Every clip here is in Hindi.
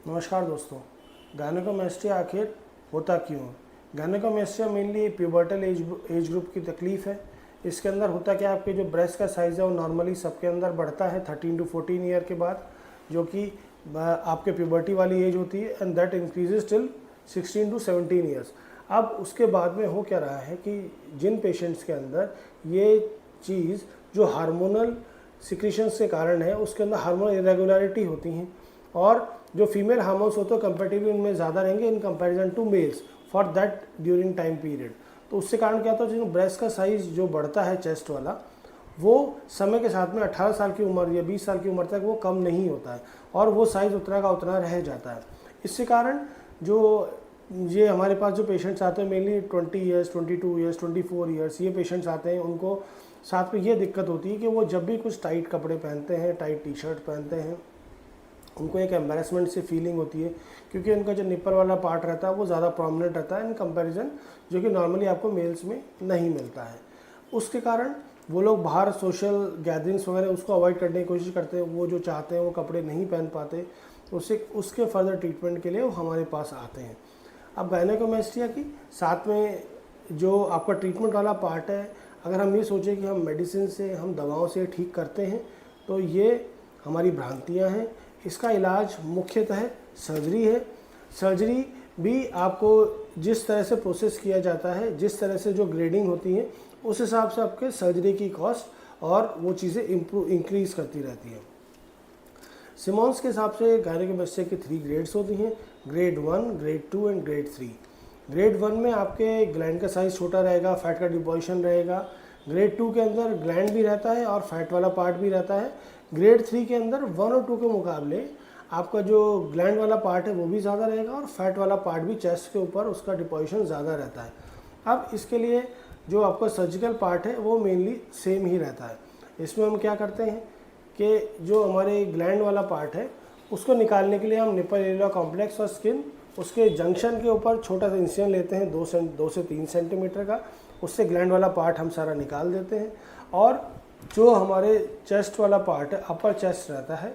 नमस्कार दोस्तों। गायनेकोमेस्टिया आखिर होता क्यों है? Gynaecomastia mainly pubertal age group की तकलीफ़ है। इसके अंदर होता क्या, आपके जो ब्रेस्ट का साइज़ है वो नॉर्मली सबके अंदर बढ़ता है 13 to 14 ईयर के बाद, जो कि आपके प्यूबर्टी वाली एज होती है, and that increases till 16 to 17 years. अब उसके बाद में हो क्या रहा है कि जिन पेशेंट्स के अंदर ये चीज़ जो हार्मोनल सिक्रीशंस के कारण है, उसके अंदर हार्मोनल इरेगुलरिटी होती हैं, और जो फीमेल हार्मोन्स होते हैं कंपेरेटिवली उनमें ज़्यादा रहेंगे in comparison to males for that during time period. तो उससे कारण क्या होता है, जो ब्रेस्ट का साइज़ जो बढ़ता है चेस्ट वाला, वो समय के साथ में 18 साल की उम्र या 20 साल की उम्र तक वो कम नहीं होता है, और वो साइज़ उतना का उतना रह जाता है। इसके कारण जो ये हमारे पास जो पेशेंट्स आते हैं मेनली 20 ईयर्स, 22 ईयर्स, 24 ईयर्स, ये पेशेंट्स आते हैं, उनको साथ में ये दिक्कत होती है कि वो जब भी कुछ टाइट कपड़े पहनते हैं, टाइट टी शर्ट पहनते हैं, उनको एक एम्बैरेसमेंट सी फीलिंग होती है, क्योंकि उनका जो निपर वाला पार्ट रहता है वो ज़्यादा प्रोमिनेंट रहता है इन कंपैरिजन, जो कि नॉर्मली आपको मेल्स में नहीं मिलता है। उसके कारण वो लोग बाहर सोशल गैदरिंग्स वगैरह उसको अवॉइड करने की कोशिश करते हैं, वो जो चाहते हैं वो कपड़े नहीं पहन पाते, उसके फर्दर ट्रीटमेंट के लिए वो हमारे पास आते हैं। अब गायनेकोमेस्टिया की साथ में जो आपका ट्रीटमेंट वाला पार्ट है, अगर हम ये सोचें कि हम मेडिसिन से, हम दवाओं से ठीक करते हैं, तो ये हमारी भ्रांतियाँ हैं। इसका इलाज मुख्यतः सर्जरी है। सर्जरी भी आपको जिस तरह से प्रोसेस किया जाता है, जिस तरह से जो ग्रेडिंग होती है, उस हिसाब से आपके सर्जरी की कॉस्ट और वो चीज़ें इंक्रीज़ करती रहती हैं। सिमोन्स के हिसाब से गायनेकोमेस्टिया की 3 ग्रेड्स होती हैं, grade 1, grade 2 and grade 3। Grade 1 में आपके ग्लैंड का साइज़ छोटा रहेगा, फैट का डिपोजिशन रहेगा। ग्रेड 2 के अंदर ग्लैंड भी रहता है और फैट वाला पार्ट भी रहता है। ग्रेड 3 के अंदर 1 और 2 के मुकाबले आपका जो ग्लैंड वाला पार्ट है वो भी ज़्यादा रहेगा, और फैट वाला पार्ट भी चेस्ट के ऊपर उसका डिपोजिशन ज़्यादा रहता है। अब इसके लिए जो आपका सर्जिकल पार्ट है वो मेनली सेम ही रहता है। इसमें हम क्या करते हैं कि जो हमारे ग्लैंड वाला पार्ट है उसको निकालने के लिए हम निपल एरिया कॉम्प्लेक्स और स्किन, उसके जंक्शन के ऊपर छोटा सा इंसिजन लेते हैं 2 से 3 सेंटीमीटर का, उससे ग्लैंड वाला पार्ट हम सारा निकाल देते हैं। और जो हमारे चेस्ट वाला पार्ट है, अपर चेस्ट रहता है,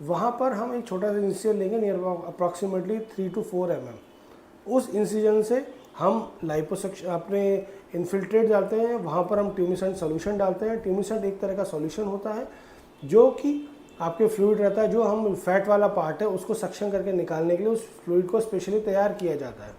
वहाँ पर हम एक छोटा सा इंसिजन लेंगे नियर अप्रॉक्सीमेटली 3 to 4 mm। उस इंसिजन से हम लाइपोसक्शन अपने इन्फिल्ट्रेट डालते हैं, वहाँ पर हम ट्यूमिसेंट सोल्यूशन डालते हैं। ट्यूमिसेंट एक तरह का सोल्यूशन होता है जो कि आपके फ्लूइड रहता है, जो हम फैट वाला पार्ट है उसको सक्शन करके निकालने के लिए उस फ्लूइड को स्पेशली तैयार किया जाता है।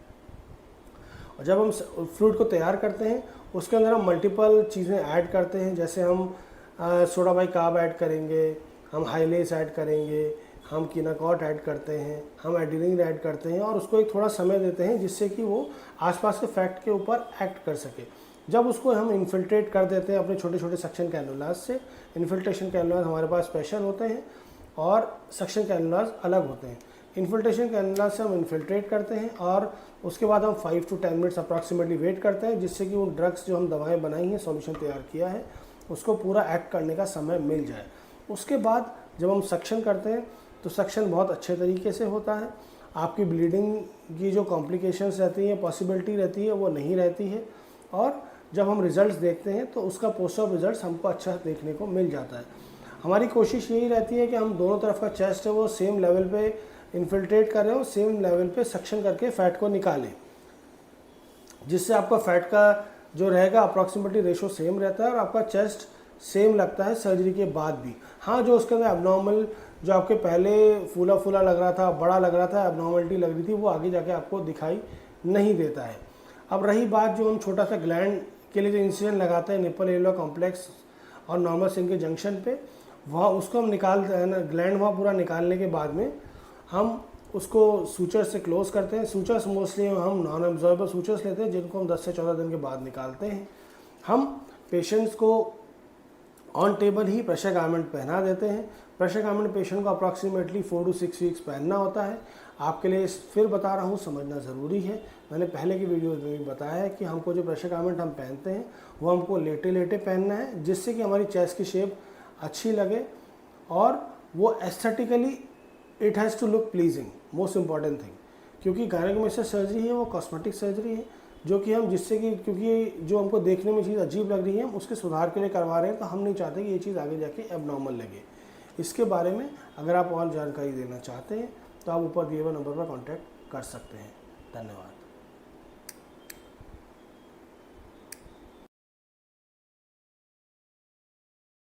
और जब हम फ्लूइड को तैयार करते हैं उसके अंदर हम मल्टीपल चीज़ें ऐड करते हैं, जैसे हम सोडा बाइकार्ब ऐड करेंगे, हम हाइलेस ऐड करेंगे, हम कीनाकॉट ऐड करते हैं, हम एडिनिन ऐड करते हैं, और उसको एक थोड़ा समय देते हैं जिससे कि वो आसपास के फैट के ऊपर एक्ट कर सके। जब उसको हम इन्फिल्ट्रेट कर देते हैं अपने छोटे छोटे सक्शन कैनुलास से, इन्फिल्ट्रेशन कैनुलास हमारे पास स्पेशल होते हैं और सक्शन कैनुलास अलग होते हैं। इन्फिल्ट्रेशन कैनुलास से हम इन्फिल्ट्रेट करते हैं और उसके बाद हम 5 to 10 मिनट्स अप्रॉक्सीमेटली वेट करते हैं, जिससे कि उन ड्रग्स जो हम दवाएं बनाई हैं, सॉल्यूशन तैयार किया है, उसको पूरा एक्ट करने का समय मिल जाए। उसके बाद जब हम सक्शन करते हैं तो सक्शन बहुत अच्छे तरीके से होता है, आपकी ब्लीडिंग की जो कॉम्प्लिकेशंस रहती हैं, पॉसिबिलिटी रहती है, वो नहीं रहती है, और जब हम रिज़ल्ट्स देखते हैं तो उसका पोस्ट ऑफ रिज़ल्ट्स हमको अच्छा देखने को मिल जाता है। हमारी कोशिश यही रहती है कि हम दोनों तरफ का चेस्ट है वो सेम लेवल पे इन्फिल्ट्रेट कर रहे हो, सेम लेवल पे सक्शन करके फ़ैट को निकालें, जिससे आपका फ़ैट का जो रहेगा अप्रॉक्सीमेटली रेशो सेम रहता है और आपका चेस्ट सेम लगता है सर्जरी के बाद भी। हाँ, जो उसके अंदर एबनॉर्मल, जो आपके पहले फूला फूला लग रहा था, बड़ा लग रहा था, एबनॉर्मलिटी लग रही थी, वो आगे जाके आपको दिखाई नहीं देता है। अब रही बात जो हम छोटा सा ग्लैंड के लिए जो इंसिजन लगाते हैं निपल एरिया कॉम्प्लेक्स और नॉर्मल स्किन के जंक्शन पे, वहाँ उसको हम निकालते हैं ना, ग्लैंड वहाँ पूरा निकालने के बाद में हम उसको सूचर से क्लोज करते हैं। सूचर्स मोस्टली हम नॉन एब्जॉर्बर सूचर्स लेते हैं, जिनको हम 10 से 14 दिन के बाद निकालते हैं। हम पेशेंट्स को on table he pressure garment पहना देते हैं। प्रेशर गारमेंट पेशेंट को अप्रॉक्सीमेटली 4 to 6 वीक्स पहनना होता है। आपके लिए फिर बता रहा हूँ, समझना ज़रूरी है। मैंने पहले की वीडियो में भी बताया है कि हमको जो प्रेशर गारमेंट हम पहनते हैं वो हमको लेटे लेटे पहनना है, जिससे कि हमारी चेस्ट की शेप अच्छी लगे और वो aesthetically it has to look pleasing, most important thing. क्योंकि गायनेकोमेस्टिया सर्जरी है वो कॉस्मेटिक सर्जरी है, जो कि हम जिससे कि क्योंकि जो हमको देखने में चीज़ अजीब लग रही है हम उसके सुधार के लिए करवा रहे हैं, तो हम नहीं चाहते कि ये चीज़ आगे जाके एबनॉर्मल लगे। इसके बारे में अगर आप और जानकारी देना चाहते हैं तो आप ऊपर दिए हुए नंबर पर कॉन्टैक्ट कर सकते हैं। धन्यवाद।